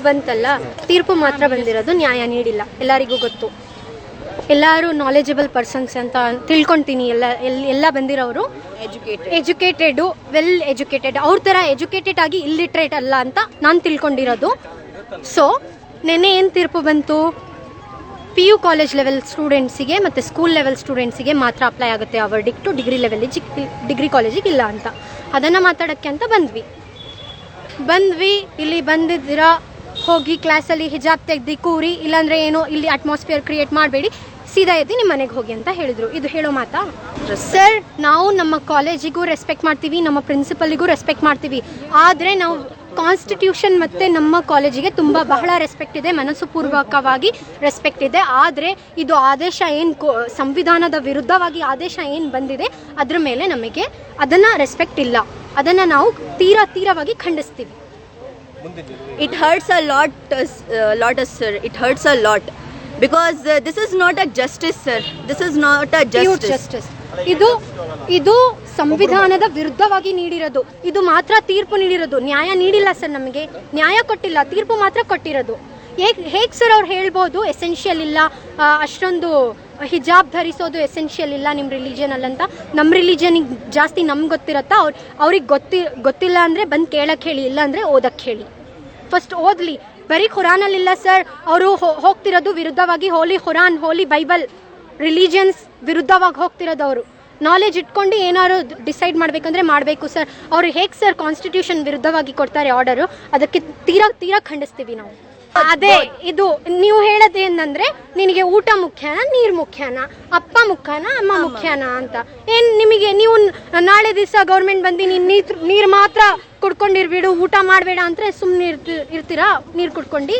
ಬಂತಲ್ಲ, ತೀರ್ಪು ಮಾತ್ರ ಬಂದಿರೋದು, ನ್ಯಾಯ ನೀಡಿಲ್ಲ. ಎಲ್ಲರಿಗೂ ಗೊತ್ತು, ಎಲ್ಲರೂ ನಾಲೆಜಬಲ್ ಪರ್ಸನ್ಸ್ ಅಂತ ತಿಳ್ಕೊತೀನಿ. ಎಲ್ಲ ಬಂದಿರೋರು ಎಜುಕೇಟೆಡು, ವೆಲ್ ಎಜುಕೇಟೆಡ್, ಅವ್ರ ಥರ ಎಜುಕೇಟೆಡ್ ಆಗಿ ಇಲ್ಲಿಟ್ರೇಟ್ ಅಲ್ಲ ಅಂತ ನಾನು ತಿಳ್ಕೊಂಡಿರೋದು. ಸೊ ನೆನ್ನೆ ಏನು ತೀರ್ಪು ಬಂತು, PU ಕಾಲೇಜ್ ಲೆವೆಲ್ ಸ್ಟೂಡೆಂಟ್ಸಿಗೆ ಮತ್ತು ಸ್ಕೂಲ್ ಲೆವೆಲ್ ಸ್ಟೂಡೆಂಟ್ಸಿಗೆ ಮಾತ್ರ ಅಪ್ಲೈ ಆಗುತ್ತೆ ಆ ವರ್ಡಿಕ್ಟು, ಡಿಗ್ರಿ ಕಾಲೇಜಿಗೆ ಇಲ್ಲ ಅಂತ. ಅದನ್ನು ಮಾತಾಡೋಕ್ಕೆ ಅಂತ ಬಂದ್ವಿ. ಇಲ್ಲಿ ಬಂದಿದ್ದೀರಾ, ಹೋಗಿ ಕ್ಲಾಸಲ್ಲಿ ಹಿಜಾಬ್ ತೆಗ್ದು ಕೂರಿ, ಇಲ್ಲಾಂದರೆ ಏನೋ ಇಲ್ಲಿ ಅಟ್ಮಾಸ್ಫಿಯರ್ ಕ್ರಿಯೇಟ್ ಮಾಡಬೇಡಿ, ಸೀದಾ ಎದ್ದು ನಿಮ್ಮ ಮನೆಗೆ ಹೋಗಿ ಅಂತ ಹೇಳಿದರು. ಇದು ಹೇಳೋ ಮಾತಾ ಸರ್? ನಾವು ನಮ್ಮ ಕಾಲೇಜಿಗೂ ರೆಸ್ಪೆಕ್ಟ್ ಮಾಡ್ತೀವಿ, ನಮ್ಮ ಪ್ರಿನ್ಸಿಪಲ್ಗೂ ರೆಸ್ಪೆಕ್ಟ್ ಮಾಡ್ತೀವಿ. ಆದರೆ ನಾವು ಕಾನ್ಸ್ಟಿಟ್ಯೂಷನ್ ಮತ್ತು ನಮ್ಮ ಕಾಲೇಜಿಗೆ ಬಹಳ ರೆಸ್ಪೆಕ್ಟ್ ಇದೆ, ಮನಸ್ಸುಪೂರ್ವಕವಾಗಿ ರೆಸ್ಪೆಕ್ಟ್ ಇದೆ. ಆದರೆ ಇದು ಆದೇಶ ಏನು ಸಂವಿಧಾನದ ವಿರುದ್ಧವಾಗಿ ಆದೇಶ ಏನು ಬಂದಿದೆ ಅದ್ರ ಮೇಲೆ ನಮಗೆ ಅದನ್ನು ರೆಸ್ಪೆಕ್ಟ್ ಇಲ್ಲ. ಅದನ್ನು ನಾವು ತೀರವಾಗಿ ಖಂಡಿಸ್ತೀವಿ. It hurts a lot, sir. It hurts a lot. Because this is not a justice, sir. This is not a justice. ಇದು ಸಂವಿಧಾನದ ವಿರುದ್ಧವಾಗಿ ನೀಡಿರೋದು. ಇದು ಮಾತ್ರ ತೀರ್ಪು ನೀಡಿರೋದು, ನ್ಯಾಯ ನೀಡಿಲ್ಲ ಸರ್. ನಮಗೆ ನ್ಯಾಯ ಕೊಟ್ಟಿಲ್ಲ, ತೀರ್ಪು ಮಾತ್ರ ಕೊಟ್ಟಿರೋದು. ಹೇಗೆ ಸರ್ ಅವ್ರು ಹೇಳ್ಬೋದು ಎಸೆನ್ಷಿಯಲ್ ಇಲ್ಲ, ಅಷ್ಟೊಂದು ಹಿಜಾಬ್ ಧರಿಸೋದು ಎಸೆನ್ಷಿಯಲ್ ಇಲ್ಲ ನಿಮ್ಮ ರಿಲಿಜನಲ್ಲಂತ? ನಮ್ಮ ರಿಲಿಜನಿಗೆ ಜಾಸ್ತಿ ನಮ್ಗೆ ಗೊತ್ತಿರತ್ತಾ? ಅವ್ರಿಗೆ ಗೊತ್ತಿಲ್ಲ ಅಂದರೆ ಬಂದು ಕೇಳಕ್ಕೆ ಹೇಳಿ, ಇಲ್ಲ ಅಂದರೆ ಓದಕ್ಕೆ ಹೇಳಿ. ಫಸ್ಟ್ ಓದಲಿ. ಬರೀ ಖುರಾನಲ್ಲಿಲ್ಲ ಸರ್, ಅವರು ಹೋಗ್ತಿರೋದು ವಿರುದ್ಧವಾಗಿ. ಹೋಲಿ ಬೈಬಲ್ ರಿಲಿಜಿಯನ್ಸ್ ವಿರುದ್ಧವಾಗಿ ಹೋಗ್ತಿರೋದು. ಅವರು ನಾಲೆಜ್ ಇಟ್ಕೊಂಡು ಏನಾದ್ರು ಡಿಸೈಡ್ ಮಾಡಬೇಕಂದ್ರೆ ಮಾಡಬೇಕು ಸರ್. ಅವ್ರು ಹೇಗೆ ಸರ್ ಕಾನ್ಸ್ಟಿಟ್ಯೂಷನ್ ವಿರುದ್ಧವಾಗಿ ಕೊಡ್ತಾರೆ ಆರ್ಡರು? ಅದಕ್ಕೆ ತೀರಾ ಖಂಡಿಸ್ತೀವಿ ನಾವು. ಅದೇ ಇದು ನೀವು ಹೇಳೋದೇನಂದ್ರೆ, ನಿನಗೆ ಊಟ ಮುಖ್ಯನಾ, ನೀರು ಮುಖ್ಯನಾ, ಅಪ್ಪ ಮುಖ್ಯನಾ, ಅಮ್ಮ ಮುಖ್ಯನಾ ಅಂತ? ನೀವು ನಾಳೆ ದಿವಸ ಗೌರ್ಮೆಂಟ್ ಬಂದು ನೀರು ಮಾತ್ರ ಕುಡ್ಕೊಂಡಿರ್ಬಿಡು, ಊಟ ಮಾಡಬೇಡ ಅಂದ್ರೆ ಸುಮ್ಮನೆ ಇರ್ತೀರಾ? ನೀರು ಕುಡ್ಕೊಂಡು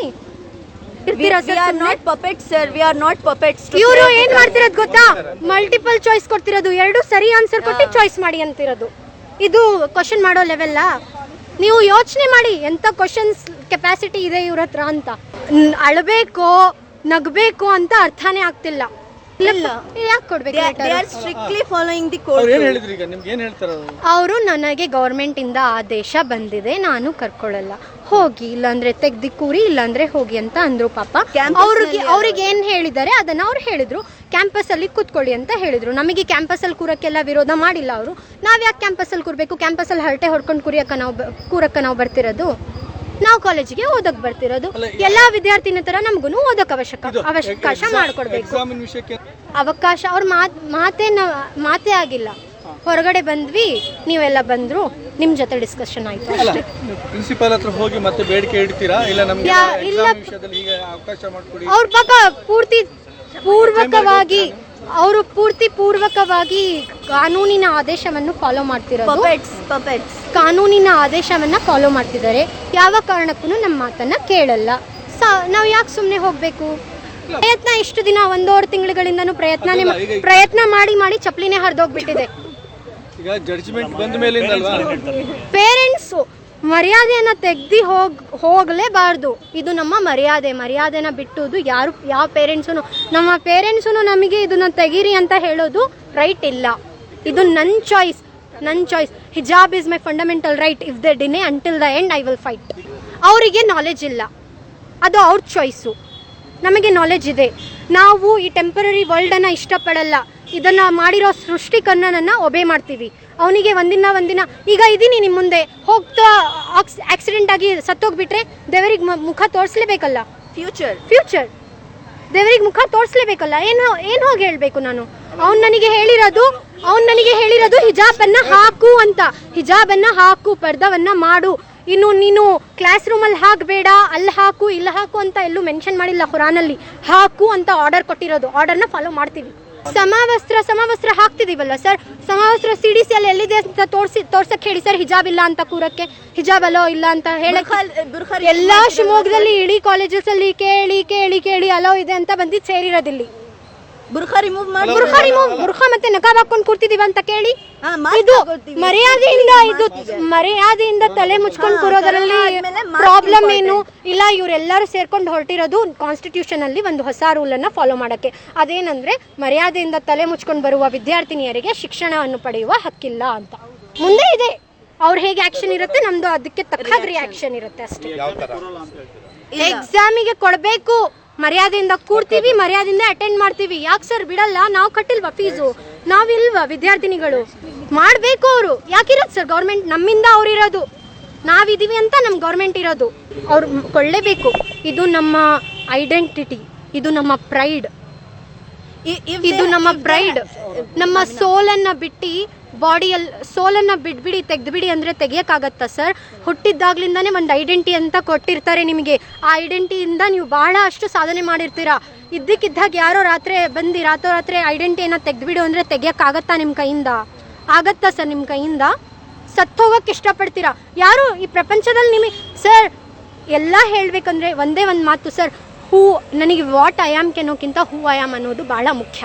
ಇವರು ಏನ್ ಮಾಡ್ತಿರೋದು ಗೊತ್ತಾ? ಮಲ್ಟಿಪಲ್ ಚಾಯ್ಸ್ ಕೊಡ್ತಿರೋದು, 2 ಸರಿ ಆನ್ಸರ್ ಕೊಟ್ಟು ಚಾಯ್ಸ್ ಮಾಡಿ ಅಂತಿರೋದು. ಇದು ಕ್ವಶನ್ ಮಾಡೋ ಲೆವೆಲ್ಲ? ನೀವು ಯೋಚನೆ ಮಾಡಿ ಎಂತ ಕ್ವಶನ್ಸ್ ಕೆಪಾಸಿಟಿ ಇದೆ ಇವ್ರ ಹತ್ರ ಅಂತ. ಅಳಬೇಕೋ ನಗಬೇಕು ಅಂತ ಅರ್ಥನೇ ಆಗ್ತಿಲ್ಲ. ಯಾಕೆ ಕೊಡ್ಬೇಕು? ಅವರು ನನಗೆ ಗೌರ್ಮೆಂಟ್ ಇಂದ ಆದೇಶ ಬಂದಿದೆ, ನಾನು ಕರ್ಕೊಳ್ಳಲ್ಲ, ಹೋಗಿ, ಇಲ್ಲಾಂದ್ರೆ ತೆಗ್ದಿ ಕೂರಿ, ಇಲ್ಲಾಂದ್ರೆ ಹೋಗಿ ಅಂತ ಅಂದ್ರು. ಪಾಪ ಅವ್ರಿಗೆ ಏನ್ ಹೇಳಿದ್ದಾರೆ ಅದನ್ನ ಅವ್ರು ಹೇಳಿದ್ರು. ಕ್ಯಾಂಪಸ್ ಅಲ್ಲಿ ಕೂತ್ಕೊಳ್ಳಿ ಅಂತ ಹೇಳಿದ್ರು. ನಮಗೆ ಕ್ಯಾಂಪಸ್ ಅಲ್ಲಿ ಕೂರಕ್ಕೆಲ್ಲ ವಿರೋಧ ಮಾಡಿಲ್ಲ ಅವರು. ನಾವ್ ಯಾಕೆ ಕ್ಯಾಂಪಸ್ ಅಲ್ಲಿ ಕೂರ್ಬೇಕು? ಕ್ಯಾಂಪಸ್ ಅಲ್ಲಿ ಹರಟೆ ಹೊಡ್ಕೊಂಡು ಕೂರಕ್ಕ ನಾವು ಬರ್ತಿರೋದು? ನಾವು ಕಾಲೇಜಿಗೆ ಓದಕ್ ಬರ್ತಿರೋದು. ಎಲ್ಲಾ ವಿದ್ಯಾರ್ಥಿನ ತರ ನಮಗೂ ಓದಕ್ ಅವಕಾಶ ಮಾಡ್ಕೊಡ್ಬೇಕು. ಅವಕಾಶ ಅವ್ರ ಮಾತೇ ಆಗಿಲ್ಲ. ಹೊರಗಡೆ ಬಂದ್ವಿ, ನೀವೆಲ್ಲ ಬಂದ್ರು, ನಿಮ್ ಜೊತೆ ಡಿಸ್ಕಷನ್ ಆಯ್ತು ಅಷ್ಟೇ. ಪ್ರಿನ್ಸಿಪಲ್ ಹತ್ರ ಹೋಗಿ ಮತ್ತೆ ಬೇಡಿಕೆ ಇಡ್ತೀರಾ? ಇಲ್ಲ ನಮಗೆ ಎಕ್ಸಾಮ್ ವಿಷಯದಲ್ಲಿ ಈಗ ಅವಕಾಶ ಮಾಡಿಕೊಡಿ. ಅವ್ರ ಪಾಪ ಪೂರ್ವಕವಾಗಿ ಕಾನೂನಿನ ಆದೇಶವನ್ನು ಫಾಲೋ ಮಾಡ್ತಿರೋದು. ಕಾನೂನಿನ ಆದೇಶವನ್ನ ಫಾಲೋ ಮಾಡ್ತಿದ್ದಾರೆ. ಯಾವ ಕಾರಣಕ್ಕೂ ನಮ್ಮ ಮಾತನ್ನ ಕೇಳಲ್ಲ. ನಾವು ಯಾಕೆ ಸುಮ್ಮನೆ ಹೋಗ್ಬೇಕು? ಪ್ರಯತ್ನ ಇಷ್ಟು ದಿನ 1.5 ತಿಂಗಳುಗಳಿಂದನೂ ಪ್ರಯತ್ನ ಮಾಡಿ ಚಪ್ಪಲಿನೇ ಹರಿದೋಗ್ಬಿಟ್ಟಿದೆ. ಈಗ ಜಡ್ಜ್ಮೆಂಟ್ ಬಂದ ಮೇಲಿಂದಲ್ವಾ? ಪೇರೆಂಟ್ಸು ಮರ್ಯಾದೆಯನ್ನ ತೆಗ್ದು ಹೋಗಲೇಬಾರ್ದು. ಇದು ನಮ್ಮ ಮರ್ಯಾದೆನ ಬಿಟ್ಟುದು ಯಾವ ಪೇರೆಂಟ್ಸು ನಮಗೆ ಇದನ್ನ ತೆಗೀರಿ ಅಂತ ಹೇಳೋದು ರೈಟ್ ಇಲ್ಲ. ಇದು ನನ್ನ choice. Hijab is my fundamental right. If they deny until the end I will fight. ಅವರಿಗೆ ನಾಲೆಜ್ ಇಲ್ಲ, ಅದು ಅವ್ರ ಚಾಯ್ಸು. ನಮಗೆ ನಾಲೆಜ್ ಇದೆ. ನಾವು ಈ ಟೆಂಪರರಿ ವರ್ಲ್ಡನ್ನು ಇಷ್ಟಪಡಲ್ಲ. ಇದನ್ನು ಮಾಡಿರೋ ಸೃಷ್ಟಿಕರ್ಣನನ್ನು ಒಬೆ ಮಾಡ್ತೀವಿ. ಅವನಿಗೆ ಒಂದಿನ ಈಗ ಇದ್ದೀನಿ ನಿಮ್ಮ ಮುಂದೆ, ಹೋಗ್ತಾ ಆಕ್ಸಿಡೆಂಟ್ ಆಗಿ ಸತ್ತೋಗ್ಬಿಟ್ರೆ ದೇವರಿಗೆ ಮುಖ ತೋರಿಸ್ಲೇಬೇಕಲ್ಲ. ಫ್ಯೂಚರ್ ದೇವರಿಗೆ ಮುಖ ತೋರಿಸ್ಲೇಬೇಕಲ್ಲ. ಏನು ಹೋಗಿ ಹೇಳಬೇಕು ನಾನು? ಅವ್ನು ನನಗೆ ಹೇಳಿರೋದು ಹಿಜಾಬನ್ನು ಹಾಕು ಅಂತ. ಹಿಜಾಬನ್ನು ಹಾಕು, ಪರ್ದವನ್ನ ಮಾಡು. ಇನ್ನು ನೀನು ಕ್ಲಾಸ್ ರೂಮಲ್ಲಿ ಹಾಕಬೇಡ, ಅಲ್ಲಿ ಹಾಕು, ಇಲ್ಲಿ ಹಾಕು ಅಂತ ಎಲ್ಲೂ ಮೆನ್ಷನ್ ಮಾಡಿಲ್ಲ ಖುರಾನಲ್ಲಿ. ಹಾಕು ಅಂತ ಆರ್ಡರ್ ಕೊಟ್ಟಿರೋದು. ಆರ್ಡರ್ನ ಫಾಲೋ ಮಾಡ್ತೀವಿ. ಸಮವಸ್ತ್ರ ಹಾಕ್ತಿದೀವಲ್ಲ ಸರ್, ಸಮವಸ್ತ್ರ CDC ಅಲ್ಲಿ ಎಲ್ಲಿದೆ ಅಂತ ತೋರ್ಸಕ್ ಹೇಳಿ ಸರ್. ಹಿಜಾಬ್ ಇಲ್ಲ ಅಂತ ಕೂರಕ್ಕೆ, ಹಿಜಾಬ್ ಅಲೋ ಇಲ್ಲ ಅಂತ ಹೇಳಕ್ ಎಲ್ಲಾ ಶಿವಮೊಗ್ಗದಲ್ಲಿ ಇಡೀ ಕಾಲೇಜಸ್ ಅಲ್ಲಿ ಕೇಳಿ ಅಲೋ ಇದೆ ಅಂತ ಬಂದಿದ್ದು ಸೇರಿರೋದಿಲ್ಲಿ. ಬುರ್ಖಾ ಮತ್ತೆ ನಕಾಬ್ ಹಾಕೊಂಡು ಕೂರ್ತಿದೀವಿ ಅಂತ ಕೇಳಿ. ಇದು ಮರ್ಯಾದೆಯಿಂದ ತಲೆ ಮುಚ್ಕೊಂಡು ಕೂರೋದ್ರಲ್ಲಿ ಪ್ರಾಬ್ಲಮ್ ಏನು ಇಲ್ಲ. ಇವರೆಲ್ಲರೂ ಸೇರ್ಕೊಂಡು ಹೊರಟಿರೋದು ಕಾನ್ಸ್ಟಿಟ್ಯೂಷನ್ ಅಲ್ಲಿ ಒಂದು ಹೊಸ ರೂಲ್ ಅನ್ನ ಫಾಲೋ ಮಾಡಕ್ಕೆ. ಅದೇನಂದ್ರೆ ಮರ್ಯಾದೆಯಿಂದ ತಲೆ ಮುಚ್ಕೊಂಡು ಬರುವ ವಿದ್ಯಾರ್ಥಿನಿಯರಿಗೆ ಶಿಕ್ಷಣವನ್ನು ಪಡೆಯುವ ಹಕ್ಕಿಲ್ಲ ಅಂತ. ಮುಂದೆ ಇದೆ ಅವ್ರು ಹೇಗೆ ಆಕ್ಷನ್ ಇರುತ್ತೆ, ನಮ್ದು ಅದಕ್ಕೆ ತಕ್ಕ ರಿಯಾಕ್ಷನ್ ಇರುತ್ತೆ ಅಷ್ಟೇ. ಎಕ್ಸಾಮಿಗೆ ಕೊಡಬೇಕು, ಮರ್ಯಾದೆಯಿಂದ ಕೂಡ್ತೀವಿ, ಮರ್ಯಾದೆಯಿಂದ ಅಟೆಂಡ್ ಮಾಡ್ತೀವಿ. ಯಾಕೆ ಸರ್ ಬಿಡಲ್ಲ? ನಾವು ಕಟ್ಟಿಲ್ವಾ ಫೀಸು? ನಾವಿಲ್ವಾ ವಿದ್ಯಾರ್ಥಿನಿಗಳು? ಮಾಡಬೇಕು ಅವರು. ಯಾಕಿರೋದು ಸರ್ ಗೌರ್ಮೆಂಟ್? ನಮ್ಮಿಂದ ಅವ್ರು ಇರೋದು, ನಾವಿದೀವಿ ಅಂತ ನಮ್ಮ ಗೌರ್ಮೆಂಟ್ ಇರೋದು. ಅವ್ರು ಕೊಳ್ಳೇಬೇಕು. ಇದು ನಮ್ಮ ಐಡೆಂಟಿಟಿ, ಇದು ನಮ್ಮ ಪ್ರೈಡ್, ಇದು ನಮ್ಮ ಪ್ರೈಡ್. ನಮ್ಮ ಸೋಲನ್ನು ಬಿಟ್ಟು ಬಾಡಿಯಲ್ಲಿ ಸೋಲನ್ನು ಬಿಟ್ಬಿಡಿ, ತೆಗೆದ್ಬಿಡಿ ಅಂದರೆ ತೆಗಿಯೋಕ್ಕಾಗತ್ತಾ ಸರ್? ಹುಟ್ಟಿದ್ದಾಗ್ಲಿಂದಾನೇ ಒಂದು ಐಡೆಂಟಿ ಅಂತ ಕೊಟ್ಟಿರ್ತಾರೆ ನಿಮಗೆ. ಆ ಐಡೆಂಟಿಯಿಂದ ನೀವು ಭಾಳ ಅಷ್ಟು ಸಾಧನೆ ಮಾಡಿರ್ತೀರಾ. ಇದ್ದಕ್ಕಿದ್ದಾಗ ಯಾರೋ ರಾತ್ರೋರಾತ್ರಿ ಐಡೆಂಟಿಯನ್ನು ತೆಗೆದ್ಬಿಡು ಅಂದರೆ ತೆಗಿಯೋಕ್ಕಾಗತ್ತಾ ನಿಮ್ಮ ಕೈಯಿಂದ? ಆಗತ್ತಾ ಸರ್ ನಿಮ್ಮ ಕೈಯಿಂದ? ಸತ್ತೋಗಕ್ಕೆ ಇಷ್ಟಪಡ್ತೀರಾ? ಯಾರು ಈ ಪ್ರಪಂಚದಲ್ಲಿ ನಿಮಗೆ ಸರ್ ಎಲ್ಲ ಹೇಳಬೇಕಂದ್ರೆ ಒಂದೇ ಒಂದು ಮಾತು ಸರ್, ನನಗೆ ವಾಟ್ ಐ ಆಮ್ ಕೆನ್ನೋಕ್ಕಿಂತ ಹೂ ಐ ಆಮ್ ಅನ್ನೋದು ಭಾಳ ಮುಖ್ಯ.